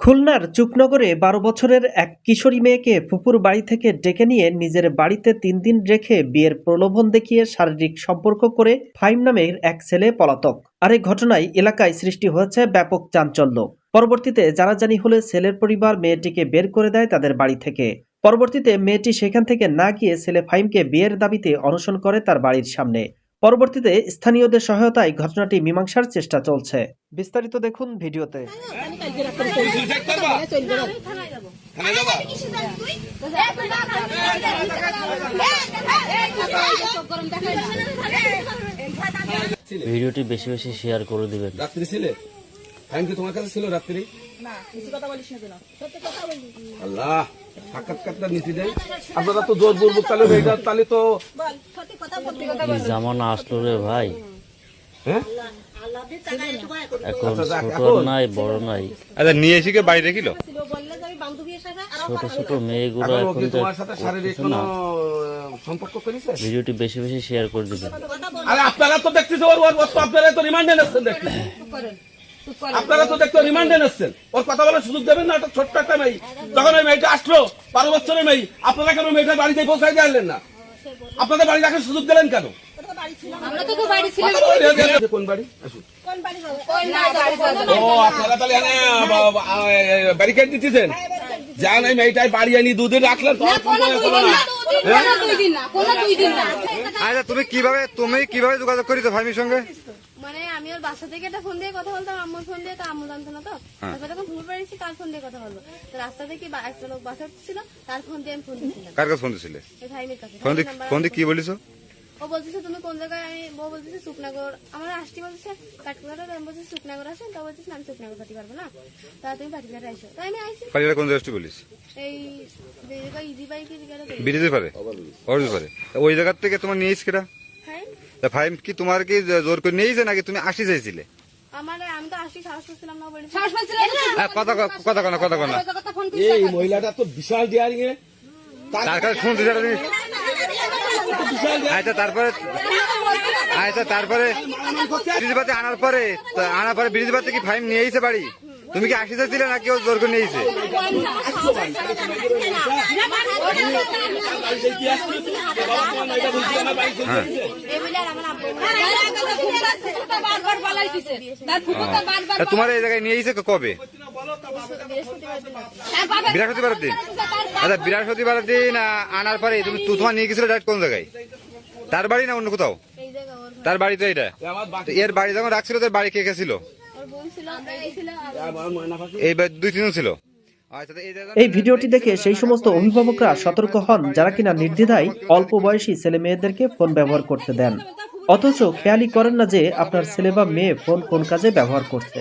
খুলনার চুকনগরে ১২ বছরের এক কিশোরী মেয়েকে ফুপুর বাড়ি থেকে ডেকে নিয়ে নিজের বাড়িতে ৩ দিন রেখে বিয়ের প্রলোভন দেখিয়ে শারীরিক সম্পর্ক করে ফাহিম নামের এক ছেলে পলাতক। আর এই ঘটনায় এলাকায় সৃষ্টি হয়েছে ব্যাপক চাঞ্চল্য। পরবর্তীতে জানাজানি হলে ছেলের পরিবার মেয়েটিকে বের করে দেয় তাদের বাড়ি থেকে। পরবর্তীতে মেয়েটি সেখান থেকে না গিয়ে ছেলে ফাহিমকে বিয়ের দাবিতে অনশন করে তার বাড়ির সামনে। পরবর্তীতে স্থানীয়দের সহায়তায় ঘটনাটি মীমাংসার চেষ্টা চলছে। বিস্তারিত দেখুন ভিডিওতে। ভিডিওটি বেশি বেশি শেয়ার করে দিবেন। রাত্রি ছিলে ফাহিম কি তোমার কাছে ছিল রাত্রি? না, কিছু কথা বলিস না কেন? সত্যি কথা বলি। আল্লাহ সাক্ষাৎকারটা নীতি দেয়। আপনারা তো জোর বলবো তাহলে এটা তাহলে তো বল, সত্যি কথা বলতে কথা এই জামানা আসলো রে ভাই। হ্যাঁ এখন ছোট নাই বড় নাই, আচ্ছা নিয়ে এসে বাড়ি রেখিল ছিল বললে যে আমি বান্ধবী এসে ছোট ছোট মেয়েগুলো এখন এখন কি তো তোমার সাথে শারীরিক কিছু কোনো না। সম্পর্ক করেছে? ভিডিওটি বেশি বেশি শেয়ার করে দিবেন। আরে আপনারা তো দেখতেছে ওর ওর তো আপনারা তো রিমান্ডে নিচ্ছেন দেখতে। আপনারা তো দেখতে রিমান্ডে নিচ্ছেন। ওর কথা বলার সুযোগ দেবেন না। একটা ছোট্ট একটা মেয়ে যখন ওই মেয়েটা আসলো ১২ বছরের মেয়ে, আপনারা কেন মেয়েটার বাড়িতে পৌঁছাই দিলেন না? আপনাদের বাড়ি রাখার সুযোগ দিলেন কেন? আমরা তো বাড়ি ছিল। কোন বাড়ি? আসুন। কোন বাড়ি হবে? ওই না বাড়ি। ও আপনারা তাহলে ব্যারিকেড দিতেছেন? যান এই মেয়েটাই বাড়ি আনি দুদিন রাখলেন তো দুই দিন না, কোনো দুই দিন না। আচ্ছা তুমি কিভাবে যোগাযোগ করেছো ফাহিমের সঙ্গে? মানে আমি ওর বাসা থেকে একটা ফোন দিয়ে কথা বলতাম, আম্মুর ফোন দিয়ে, তো আম্মু জানতো না। তো তারপর যখন ঘুরে বেড়েছি তার ফোন দিয়ে কথা বলবো। তো রাস্তা থেকে একটা লোক বাসা ছিল, তার ফোন দিয়ে আমি ফোন দিয়েছিলাম কার কাছে ফোন দিছিলে? এই ভাইমের কাছে। ফোন দিয়ে কি বলিস? ও বলতেছে তুমি কোন জায়গায়, আমি বউ বলতেছে সুকনাগর, আমার আসতে বলছে কাঠকুড়াটা, আমি বলছি সুকনাগর আসেন, তা বলতেছে আমি সুকনাগর পাতি পারবো না, তা তুমি পাটিঘাটে আসো। তাই আমি আইসি পালিয়ে কোন জায়গায় বলিস? এই যে জায়গায় ইজি বাইক বিরিজের পারে, অরুজের পারে। ওই জায়গা থেকে তোমার নিয়ে কেটা? তা ফাহিম কি তোমার কি জোর করে নিয়েছে নাকি তুমি আসি চাইছিলে? আমার আমি তো আসি সাহস করছিলাম না বলে। শ্বাস ফেলছিলেন না? কথা কনা ফোন এই মহিলাটা তো বিশাল ডিয়ারিং এ তার কাছে ফোন দিতে তারপরে ব্রিজবাতে আনার পরে ব্রিজবাতে কি ফাহিম নিয়ে এসে বাড়ি? তুমি কি আসি চাইছিলে নাকি ও জোর করে নিয়েছে? তোমার এই জায়গায় নিয়ে এসে কবে? বৃহস্পতিবারের দিন। আচ্ছা বৃহস্পতিবারের দিন আনার পরে তুমি তোমার নিয়ে গেছিল ডাইরেক্ট কোন জায়গায়? তার বাড়ি না অন্য কোথাও? তার বাড়ি তো এটা। এর বাড়ি যখন রাখছিল তোর বাড়ি কে কে ছিল? এই ২-৩ জন ছিল। এই ভিডিওটি দেখে সেই সমস্ত অভিভাবকরা সতর্ক হন যারা কিনা নির্দ্বিধায় অল্প বয়সী ছেলে মেয়েদেরকে ফোন ব্যবহার করতে দেন, অথচ খেয়ালই করেন না যে আপনার ছেলে বা মেয়ে ফোন কোন কাজে ব্যবহার করছে।